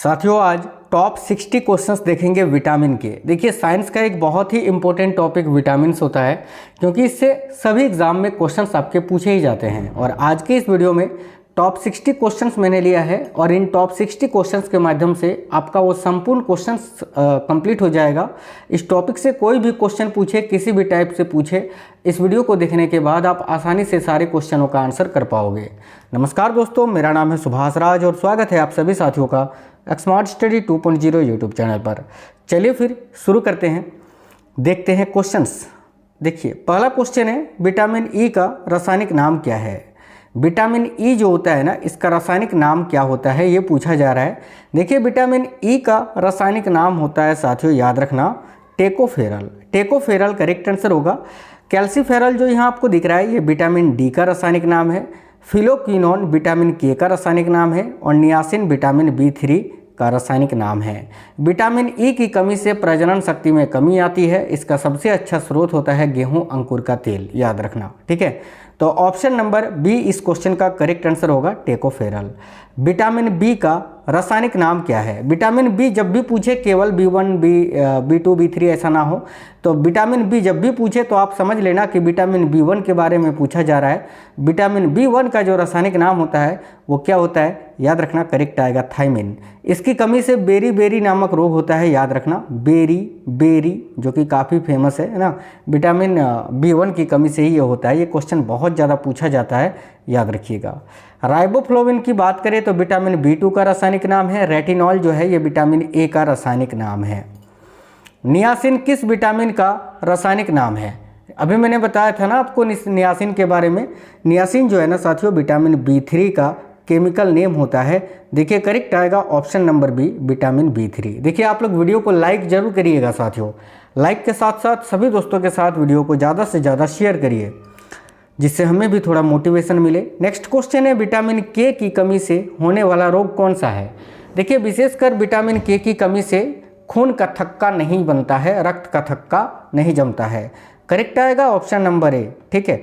साथियों आज top 60 questions देखेंगे विटामिन के। देखिए साइंस का एक बहुत ही इंपॉर्टेंट टॉपिक विटामिन्स होता है, क्योंकि इससे सभी एग्जाम में क्वेश्चंस आपके पूछे ही जाते हैं। और आज के इस वीडियो में टॉप 60 क्वेश्चंस मैंने लिया है और इन टॉप 60 क्वेश्चंस के माध्यम से आपका वो संपूर्ण क्वेश्चंस कंप्लीट हो जाएगा। इस टॉपिक से कोई भी क्वेश्चन पूछे, किसी भी टाइप से पूछे, इस वीडियो को देखने के बाद आप आसानी से सारे क्वेश्चनों का आंसर कर पाओगे। नमस्कार दोस्तों, मेरा नाम है सुभाष राज और स्वागत है आप सभी साथियों का स्मार्ट स्टडी 2.0 यूट्यूब चैनल पर। चलिए फिर शुरू करते हैं, देखते हैं क्वेश्चंस। देखिए पहला क्वेश्चन है, विटामिन ई का रासायनिक नाम क्या है। विटामिन ई जो होता है ना, इसका रासायनिक नाम क्या होता है ये पूछा जा रहा है। देखिए विटामिन ई का रासायनिक नाम होता है साथियों, याद रखना, टेकोफेरल। टेकोफेरल करेक्ट आंसर होगा। कैल्सीफेरल जो यहाँ आपको दिख रहा है ये विटामिन डी का रासायनिक नाम है। फिलोक्विनोन विटामिन के का रासायनिक नाम है और नियासिन विटामिन B3 का रासायनिक नाम है। विटामिन ई की कमी से प्रजनन शक्ति में कमी आती है। इसका सबसे अच्छा स्रोत होता है गेहूं अंकुर का तेल, याद रखना, ठीक है। तो ऑप्शन नंबर बी इस क्वेश्चन का करेक्ट आंसर होगा, टेकोफेरल। विटामिन बी का रासायनिक नाम क्या है। विटामिन बी जब भी पूछे, केवल B1 B2 B3 ऐसा ना हो, तो विटामिन बी जब भी पूछे तो आप समझ लेना कि विटामिन B1 के बारे में पूछा जा रहा है। विटामिन B1 का जो रासायनिक नाम होता है वो क्या होता है, याद रखना, करेक्ट आएगा, थायमिन। इसकी कमी से बेरी बेरी नामक रोग होता है, याद रखना, बेरी बेरी जो कि काफ़ी फेमस है ना। विटामिन B1 की कमी से ही ये होता है। ये क्वेश्चन बहुत ज़्यादा पूछा जाता है, याद रखिएगा। राइबोफ्लोविन की बात करें तो विटामिन B2 का रासायनिक नाम है। रेटिनॉल जो है ये विटामिन ए का रासायनिक नाम है। नियासिन किस विटामिन का रासायनिक नाम है। अभी मैंने बताया था ना आपको नियासिन के बारे में। नियासिन जो है ना साथियों, विटामिन B3 का केमिकल नेम होता है। देखिए करेक्ट आएगा option number B, vitamin B3। देखिए आप लोग वीडियो को लाइक जरूर करिएगा साथियों। लाइक के साथ साथ सभी दोस्तों के साथ वीडियो को ज़्यादा से ज़्यादा शेयर करिए, जिससे हमें भी थोड़ा मोटिवेशन मिले। नेक्स्ट क्वेश्चन है, विटामिन के की कमी से होने वाला रोग कौन सा है। देखिए विशेषकर विटामिन के की कमी से खून का थक्का नहीं बनता है, रक्त का थक्का नहीं जमता है। करेक्ट आएगा ऑप्शन नंबर ए, ठीक है,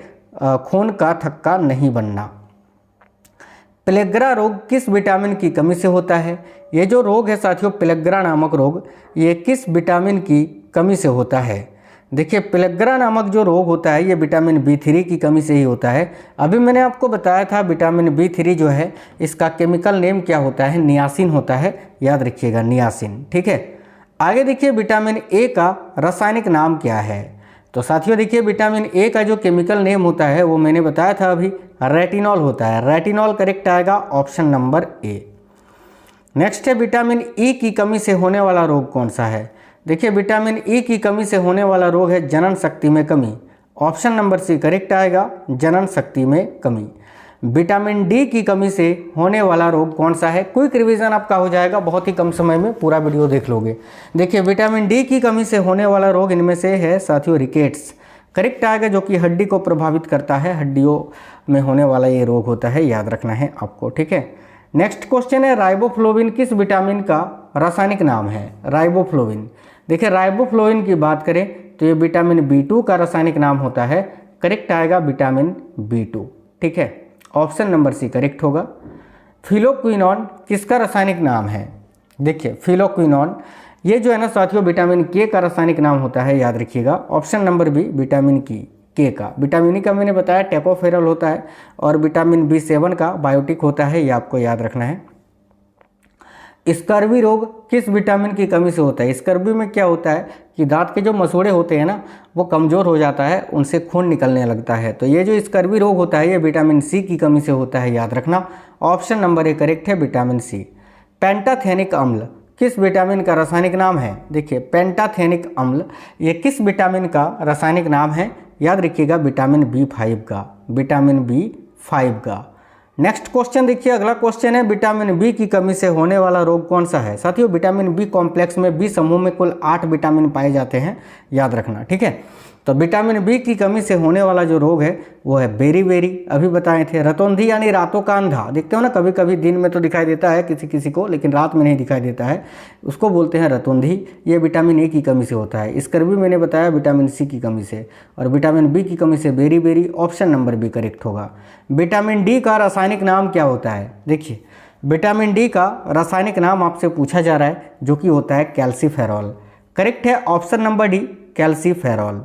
खून का थक्का नहीं बनना। पेलेग्रा रोग किस विटामिन की कमी से होता है। ये जो रोग है साथियों, पेलेग्रा नामक रोग, ये किस विटामिन की कमी से होता है। देखिए पेलेग्रा नामक जो रोग होता है ये विटामिन B3 की कमी से ही होता है। अभी मैंने आपको बताया था विटामिन B3 जो है इसका केमिकल नेम क्या होता है, नियासिन होता है, याद रखिएगा, नियासिन, ठीक है। आगे देखिए विटामिन ए का रासायनिक नाम क्या है। तो साथियों देखिए विटामिन ए का जो केमिकल नेम होता है वो मैंने बताया था अभी, रेटिनॉल होता है। रेटिनॉल करेक्ट आएगा ऑप्शन नंबर ए। नेक्स्ट है, विटामिन ई की कमी से होने वाला रोग कौन सा है। देखिए विटामिन ई की कमी से होने वाला रोग है जनन शक्ति में कमी। ऑप्शन नंबर सी करेक्ट आएगा, जनन शक्ति में कमी। विटामिन डी की कमी से होने वाला रोग कौन सा है। क्विक रिवीजन आपका हो जाएगा, बहुत ही कम समय में पूरा वीडियो देख लोगे। देखिए विटामिन डी की कमी से होने वाला रोग इनमें से है साथियों, रिकेट्स। करेक्ट आएगा, जो कि हड्डी को प्रभावित करता है, हड्डियों में होने वाला ये रोग होता है, याद रखना है आपको, ठीक है। नेक्स्ट क्वेश्चन है, राइबोफ्लोविन किस विटामिन का रासायनिक नाम है। राइबोफ्लोविन, देखिए राइबोफ्लोविन की बात करें तो ये विटामिन B2 का रासायनिक नाम होता है। करेक्ट आएगा विटामिन B2, ठीक है, ऑप्शन नंबर सी करेक्ट होगा। फिलोक्विनोन किसका रासायनिक नाम है। देखिए फिलोक्विनोन ये जो है ना साथियों विटामिन के का रासायनिक नाम होता है, याद रखिएगा, ऑप्शन नंबर बी, विटामिन के का। विटामिन ई का मैंने बताया टेकोफेरल होता है और विटामिन B7 का बायोटिक होता है, ये आपको याद रखना है। स्कर्वी रोग किस विटामिन की कमी से होता है। स्कर्वी में क्या होता है कि दांत के जो मसूड़े होते हैं ना वो कमज़ोर हो जाता है, उनसे खून निकलने लगता है। तो ये जो स्कर्वी रोग होता है ये विटामिन सी की कमी से होता है, याद रखना, ऑप्शन नंबर ए करेक्ट है, विटामिन सी। पेंटाथेनिक अम्ल किस विटामिन का रासायनिक नाम है। देखिए पेंटाथेनिक अम्ल ये किस विटामिन का रासायनिक नाम है, याद रखिएगा, विटामिन B5 का, विटामिन B5 का। नेक्स्ट क्वेश्चन देखिए, अगला क्वेश्चन है, विटामिन बी की कमी से होने वाला रोग कौन सा है। साथियों विटामिन बी कॉम्प्लेक्स में बी समूह में कुल 8 विटामिन पाए जाते हैं, याद रखना, ठीक है। तो विटामिन बी की कमी से होने वाला जो रोग है वो है बेरी बेरी, अभी बताए थे। रतौंधी यानी रातों का अंधा, देखते हो ना कभी कभी दिन में तो दिखाई देता है किसी किसी को, लेकिन रात में नहीं दिखाई देता है, उसको बोलते हैं रतौंधी। ये विटामिन ए की कमी से होता है। स्कर्वी मैंने बताया विटामिन सी की कमी से, और विटामिन बी की कमी से beriberi, option number B correct होगा। विटामिन डी का रासायनिक नाम क्या होता है। देखिए विटामिन डी का रासायनिक नाम आपसे पूछा जा रहा है जो कि होता है कैल्सीफेरॉल। करेक्ट है option number D, calciferol.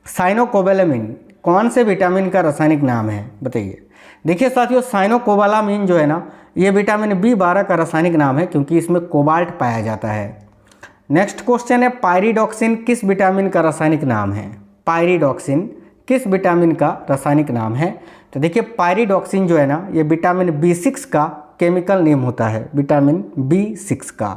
Cyanocobalamin कौन से विटामिन का रासायनिक नाम है, बताइए। देखिए साथियों, साइनोकोबालामिन जो है ना, ये विटामिन B12 का रासायनिक नाम है क्योंकि इसमें कोबाल्ट पाया जाता है। नेक्स्ट क्वेश्चन है, पायरिडॉक्सिन किस विटामिन का रासायनिक नाम है? पायरिडॉक्सिन किस विटामिन का रासायनिक नाम है? तो देखिए पायरिडॉक्सिन जो है ना, ये विटामिन B6 का केमिकल नेम होता है, विटामिन B6 का।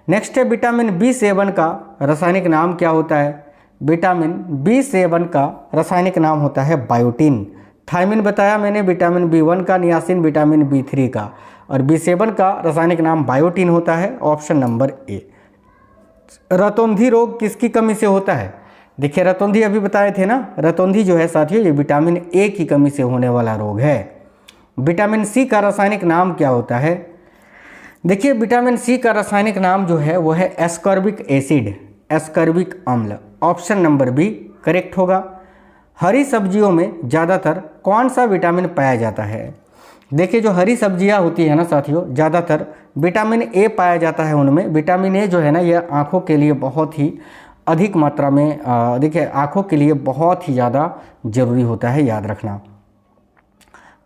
नेक्स्ट है, विटामिन B7 का रासायनिक नाम क्या होता है? विटामिन B7 का रासायनिक नाम होता है बायोटिन। थायमिन बताया मैंने विटामिन B1 का, नियासिन विटामिन B3 का, और B7 का रासायनिक नाम बायोटिन होता है, ऑप्शन नंबर ए। रतौंधी रोग किसकी कमी से होता है? देखिए रतौंधी अभी बताए थे ना, रतौंधी जो है साथियों ये विटामिन ए की कमी से होने वाला रोग है। विटामिन सी का रासायनिक नाम क्या होता है? देखिए विटामिन सी का रासायनिक नाम जो है वो है एस्कॉर्बिक एसिड, एस्कॉर्बिक अम्ल, ऑप्शन नंबर बी करेक्ट होगा। हरी सब्जियों में ज़्यादातर कौन सा विटामिन पाया जाता है? देखिए जो हरी सब्जियां होती है ना साथियों, ज़्यादातर विटामिन ए पाया जाता है उनमें। विटामिन ए जो है ना, ये आँखों के लिए बहुत ही अधिक मात्रा में देखिए आँखों के लिए बहुत ही ज़्यादा ज़रूरी होता है, याद रखना।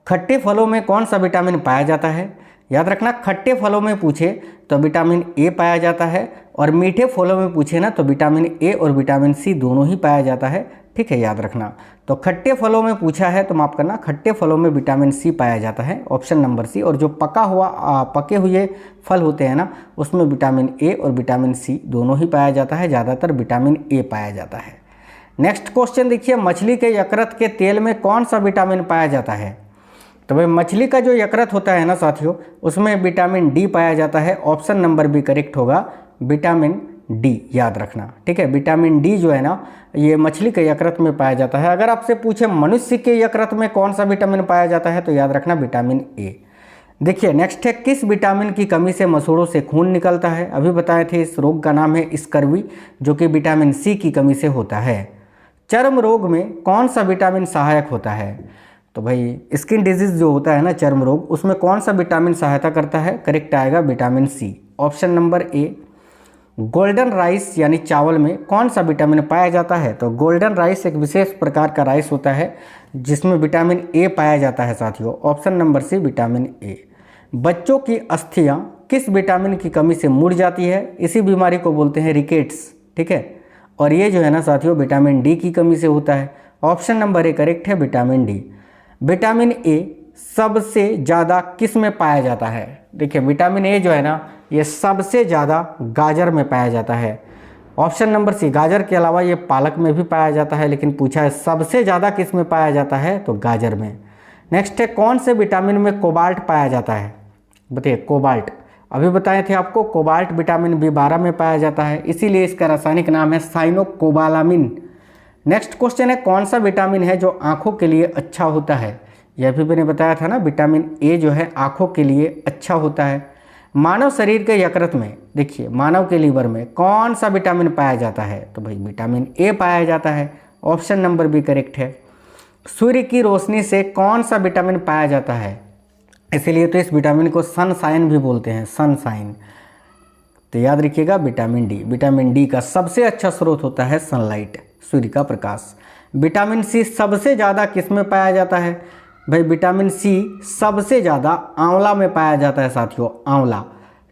खट्टे फलों में कौन सा विटामिन पाया जाता है? याद रखना, खट्टे फलों में पूछे तो विटामिन ए पाया जाता है, और मीठे फलों में पूछे ना तो विटामिन ए और विटामिन सी दोनों ही पाया जाता है, ठीक है, याद रखना। तो खट्टे फलों में पूछा है तो माफ़ करना, खट्टे फलों में विटामिन सी पाया जाता है, ऑप्शन नंबर सी। और जो पके हुए फल होते हैं ना, उसमें विटामिन ए और विटामिन सी दोनों ही पाया जाता है, ज़्यादातर विटामिन ए पाया जाता है। नेक्स्ट क्वेश्चन देखिए, मछली के यकृत के तेल में कौन सा विटामिन पाया जाता है? तो भाई मछली का जो यकृत होता है ना साथियों, उसमें विटामिन डी पाया जाता है, ऑप्शन नंबर बी करेक्ट होगा, विटामिन डी, याद रखना, ठीक है। विटामिन डी जो है ना, ये मछली के यकृत में पाया जाता है। अगर आपसे पूछे मनुष्य के यकृत में कौन सा विटामिन पाया जाता है, तो याद रखना विटामिन ए। देखिए नेक्स्ट है, किस विटामिन की कमी से मसूड़ों से खून निकलता है? अभी बताए थे, इस रोग का नाम है स्कर्वी, जो कि विटामिन सी की कमी से होता है। चर्म रोग में कौन सा विटामिन सहायक होता है? तो भाई स्किन डिजीज जो होता है ना, चर्म रोग, उसमें कौन सा विटामिन सहायता करता है? करेक्ट आएगा vitamin C, option number A. Golden rice यानी चावल में कौन सा विटामिन पाया जाता है? तो गोल्डन राइस एक विशेष प्रकार का राइस होता है जिसमें विटामिन ए पाया जाता है साथियों, option number C vitamin A. बच्चों की अस्थियां किस विटामिन की कमी से मुड़ जाती है? इसी बीमारी को बोलते हैं रिकेट्स, ठीक है, और ये जो है ना साथियों विटामिन डी की कमी से होता है, ऑप्शन नंबर ए करेक्ट है विटामिन डी। विटामिन ए सबसे ज़्यादा किस में पाया जाता है? देखिए विटामिन ए जो है ना, ये सबसे ज़्यादा गाजर में पाया जाता है, ऑप्शन नंबर सी। गाजर के अलावा ये पालक में भी पाया जाता है, लेकिन पूछा है सबसे ज़्यादा किस में पाया जाता है, तो गाजर में। नेक्स्ट है, कौन से विटामिन में कोबाल्ट पाया जाता है? बताइए कोबाल्ट, अभी बताए थे आपको, कोबाल्ट विटामिन B12 में पाया जाता है, इसीलिए इसका रासायनिक नाम है साइनोकोबालामिन। नेक्स्ट क्वेश्चन है, कौन सा विटामिन है जो आँखों के लिए अच्छा होता है? यह भी मैंने बताया था ना, विटामिन ए जो है आँखों के लिए अच्छा होता है। मानव शरीर के यकृत में, देखिए मानव के लीवर में कौन सा विटामिन पाया जाता है? तो भाई विटामिन ए पाया जाता है, ऑप्शन नंबर बी करेक्ट है। सूर्य की रोशनी से कौन सा विटामिन पाया जाता है? इसीलिए तो इस विटामिन को सनशाइन भी बोलते हैं, सनशाइन। तो याद रखिएगा विटामिन डी। विटामिन डी का सबसे अच्छा स्रोत होता है सनलाइट, सूर्य का प्रकाश। विटामिन सी सबसे ज़्यादा किस में पाया जाता है? भाई विटामिन सी सबसे ज़्यादा आंवला में पाया जाता है साथियों, आंवला।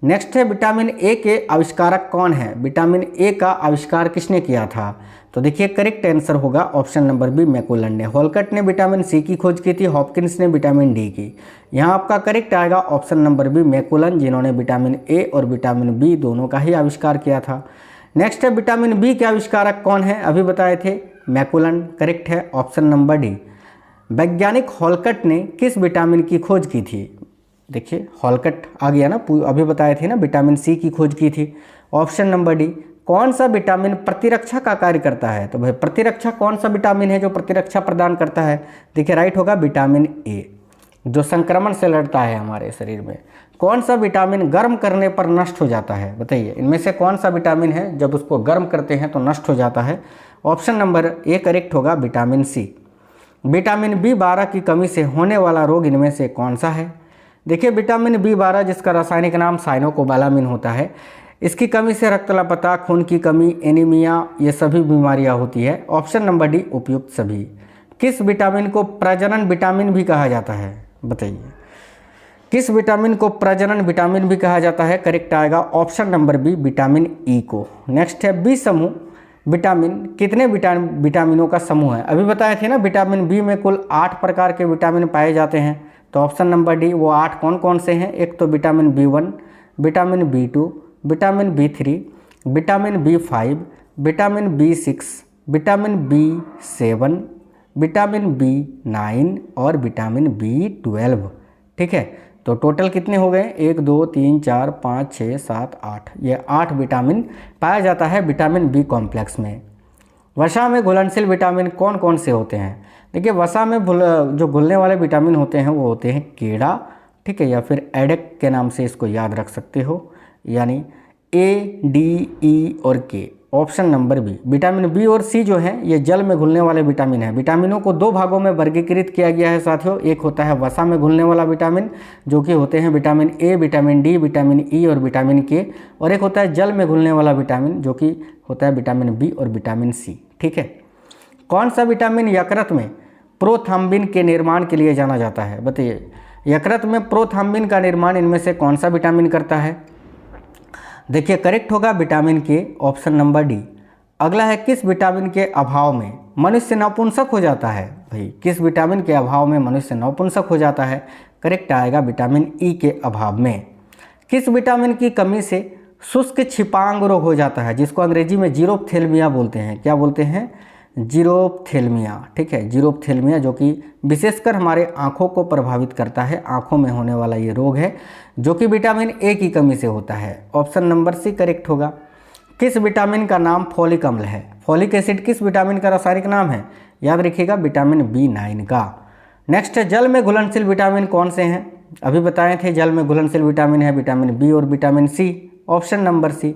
नेक्स्ट है, विटामिन ए के आविष्कारक कौन है? विटामिन ए का आविष्कार किसने किया था? तो देखिए करेक्ट आंसर होगा ऑप्शन नंबर बी, मैकुलन ने। हॉलकट ने विटामिन सी की खोज की थी, हॉपकिंस ने विटामिन डी की। यहाँ आपका करेक्ट आएगा ऑप्शन नंबर बी, मैकुलन, जिन्होंने विटामिन ए और विटामिन बी दोनों का ही आविष्कार किया था। नेक्स्ट है, विटामिन बी के आविष्कारक कौन है? अभी बताए थे मैकुलन, करेक्ट है ऑप्शन नंबर डी। वैज्ञानिक हॉलकट ने किस विटामिन की खोज की थी? देखिए हॉलकट आ गया ना, अभी बताए थे ना, विटामिन सी की खोज की थी, ऑप्शन नंबर डी। कौन सा विटामिन प्रतिरक्षा का कार्य करता है? तो भाई प्रतिरक्षा कौन सा विटामिन है जो प्रतिरक्षा प्रदान करता है? देखिए राइट होगा विटामिन ए, जो संक्रमण से लड़ता है हमारे शरीर में। कौन सा विटामिन गर्म करने पर नष्ट हो जाता है? बताइए इनमें से कौन सा विटामिन है जब उसको गर्म करते हैं तो नष्ट हो जाता है? ऑप्शन नंबर ए करेक्ट होगा विटामिन सी। विटामिन B12 की कमी से होने वाला रोग इनमें से कौन सा है? देखिए विटामिन B12 जिसका रासायनिक नाम साइनोकोबालामिन होता है, इसकी कमी से रक्तअल्पता, खून की कमी, एनीमिया, ये सभी बीमारियां होती है। ऑप्शन नंबर डी उपयुक्त सभी। किस विटामिन को प्रजनन विटामिन भी कहा जाता है, बताइए किस विटामिन को प्रजनन विटामिन भी कहा जाता है? करेक्ट आएगा option number B vitamin E को। नेक्स्ट है बी समूह विटामिन कितने विटामिनों का समूह है? अभी बताए थे ना विटामिन बी में कुल 8 प्रकार के विटामिन पाए जाते हैं, तो ऑप्शन नंबर डी वो 8 कौन कौन से हैं? एक तो vitamin B1, vitamin B2, vitamin B3, vitamin B5, vitamin B6, vitamin B7, vitamin B9 और विटामिन B12। ठीक है, तो टोटल कितने हो गए? 1 2 3 4 5 6 7 8, ये 8 विटामिन पाया जाता है विटामिन बी कॉम्प्लेक्स में। वसा में घुलनशील विटामिन कौन कौन से होते हैं? देखिए वसा में जो घुलने वाले विटामिन होते हैं वो होते हैं केड़ा, ठीक है, या फिर एडेक के नाम से इसको याद रख सकते हो, यानी A, D, E और K। Option number B vitamin B और सी जो है ये जल में घुलने वाले विटामिन है। विटामिनों को 2 भागों में वर्गीकृत किया गया है साथियों। एक होता है वसा में घुलने वाला विटामिन जो कि होते हैं vitamin A, vitamin D, vitamin E और विटामिन के, और एक होता है जल में घुलने वाला विटामिन जो कि होता है विटामिन बी और विटामिन सी। ठीक है, कौन सा विटामिन यकृत में प्रोथ्रम्बिन के निर्माण के लिए जाना जाता है? बताइए यकृत में प्रोथ्रम्बिन का निर्माण इनमें से कौन सा विटामिन करता है? देखिए करेक्ट होगा विटामिन के, ऑप्शन नंबर डी। अगला है किस विटामिन के अभाव में मनुष्य नपुंसक हो जाता है? भाई किस विटामिन के अभाव में मनुष्य नपुंसक हो जाता है? करेक्ट आएगा विटामिन ई के अभाव में। किस विटामिन की कमी से शुष्क छिपांग रोग हो जाता है, जिसको अंग्रेजी में जीरोप्थेल्मिया बोलते हैं? क्या बोलते हैं? जीरोप्थेल्मिया। ठीक है, जीरोप्थेल्मिया जो कि विशेषकर हमारे आँखों को प्रभावित करता है, आँखों में होने वाला ये रोग है जो कि विटामिन ए की कमी से होता है। ऑप्शन नंबर सी करेक्ट होगा। किस विटामिन का नाम फॉलिक अम्ल है? फॉलिक एसिड किस विटामिन का रासायनिक नाम है? याद रखिएगा विटामिन B9 का। नेक्स्ट है जल में घुलनशील विटामिन कौन से हैं? अभी बताए थे जल में घुलनशील विटामिन है विटामिन बी और vitamin C, option number C.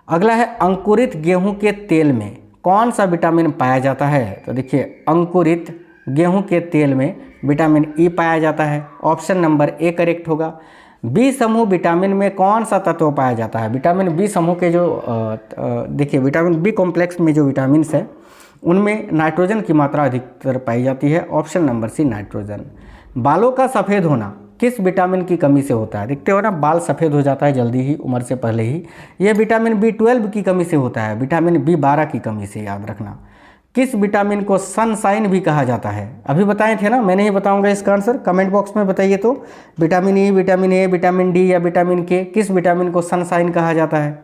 अगला है अंकुरित गेहूं के तेल में कौन सा विटामिन पाया जाता है? तो देखिए अंकुरित गेहूं के तेल में विटामिन ई पाया जाता है, ऑप्शन नंबर ए करेक्ट होगा। बी समूह विटामिन में कौन सा तत्व पाया जाता है? विटामिन बी समूह के जो देखिए विटामिन बी कॉम्प्लेक्स में जो विटामिन है उनमें नाइट्रोजन की मात्रा अधिकतर पाई जाती है, ऑप्शन नंबर सी नाइट्रोजन। बालों का सफ़ेद होना किस विटामिन की कमी से होता है? देखते हो ना बाल सफ़ेद हो जाता है जल्दी ही, उम्र से पहले ही, ये विटामिन B12 की कमी से होता है, विटामिन B12 की कमी से, याद रखना। किस विटामिन को सनशाइन भी कहा जाता है? अभी बताए थे ना, मैं नहीं बताऊंगा इसका आंसर, कमेंट बॉक्स में बताइए तो। Vitamin E, vitamin A, vitamin D या विटामिन के, किस विटामिन को सनशाइन कहा जाता है?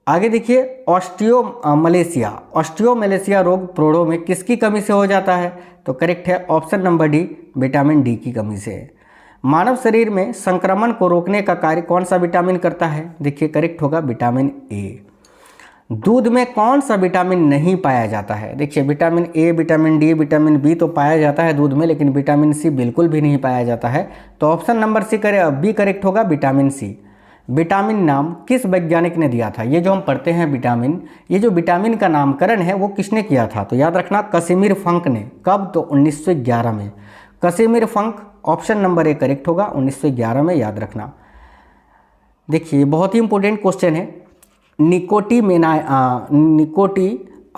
आगे देखिए ऑस्टियोमलेशिया रोग प्रोड़ों में किसकी कमी से हो जाता है? तो करेक्ट है option number D vitamin D की कमी से। मानव शरीर में संक्रमण को रोकने का कार्य कौन सा विटामिन करता है? देखिए करेक्ट होगा विटामिन ए। दूध में कौन सा विटामिन नहीं पाया जाता है? देखिए vitamin A, vitamin D, vitamin B तो पाया जाता है दूध में, लेकिन विटामिन सी बिल्कुल भी नहीं पाया जाता है, तो ऑप्शन नंबर बी करेक्ट होगा विटामिन सी। विटामिन नाम किस वैज्ञानिक ने दिया था? ये जो हम पढ़ते हैं विटामिन, ये जो विटामिन का नामकरण है वो किसने किया था? तो याद रखना कसिमिर फंक ने। कब? तो 1911 में। कसिमिर फंक, ऑप्शन नंबर ए करेक्ट होगा 1911 में, याद रखना। देखिए बहुत ही इंपॉर्टेंट क्वेश्चन है,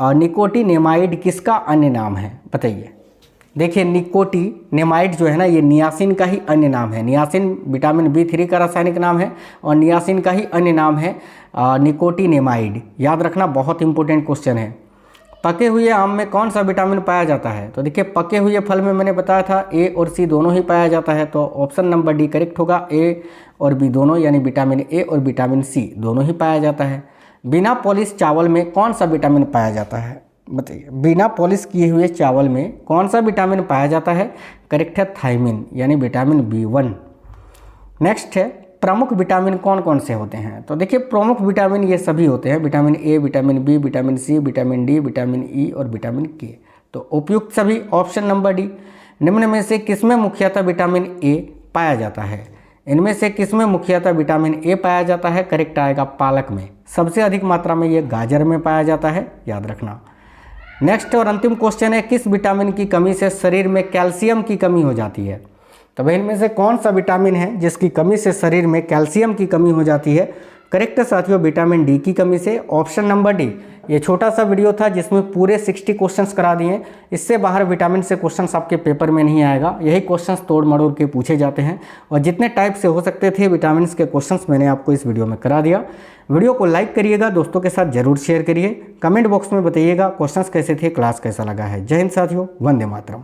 निकोटिनेमाइड किसका अन्य नाम है? बताइए। देखिए निकोटिनेमाइड जो है ना ये नियासिन का ही अन्य नाम है। नियासिन विटामिन B3 का रासायनिक नाम है और नियासिन का ही अन्य नाम है निकोटिनेमाइड, याद रखना, बहुत इंपॉर्टेंट क्वेश्चन है। पके हुए आम में कौन सा विटामिन पाया जाता है? तो देखिए पके हुए फल में मैंने बताया था ए और सी दोनों ही पाया जाता है, तो ऑप्शन नंबर डी करेक्ट होगा, ए और बी दोनों, यानी विटामिन ए और विटामिन सी दोनों ही पाया जाता है। बिना पॉलिश चावल में कौन सा विटामिन पाया जाता है? बताइए बिना पॉलिश किए हुए चावल में कौन सा विटामिन पाया जाता है? करेक्ट है थायमिन, यानी विटामिन B1। नेक्स्ट है प्रमुख विटामिन कौन कौन से होते हैं? तो देखिए प्रमुख विटामिन ये सभी होते हैं, vitamin A, vitamin B, vitamin C, vitamin D, vitamin E और विटामिन के, तो उपयुक्त सभी, ऑप्शन नंबर डी। निम्न में से किसमें मुख्यतः विटामिन ए पाया जाता है? इनमें से किसमें मुख्यतः विटामिन ए पाया जाता है? करेक्ट आएगा पालक में। सबसे अधिक मात्रा में ये गाजर में पाया जाता है, याद रखना। नेक्स्ट और अंतिम क्वेश्चन है, किस विटामिन की कमी से शरीर में कैल्शियम की कमी हो जाती है? तो भाई इनमें से कौन सा विटामिन है जिसकी कमी से शरीर में कैल्शियम की कमी हो जाती है? करेक्ट है साथियों, विटामिन डी की कमी से। Option number D. ये छोटा सा वीडियो था जिसमें पूरे 60 क्वेश्चंस करा दिए। इससे बाहर विटामिन से क्वेश्चंस आपके पेपर में नहीं आएगा, यही क्वेश्चंस तोड़ मड़ोड़ के पूछे जाते हैं और जितने टाइप से हो सकते थे विटामिन के क्वेश्चंस मैंने आपको इस वीडियो में करा दिया। वीडियो को लाइक करिएगा, दोस्तों के साथ जरूर शेयर करिए, कमेंट बॉक्स में बताइएगा क्वेश्चंस कैसे थे, क्लास कैसा लगा है। जय हिंद साथियों, वंदे मातरम।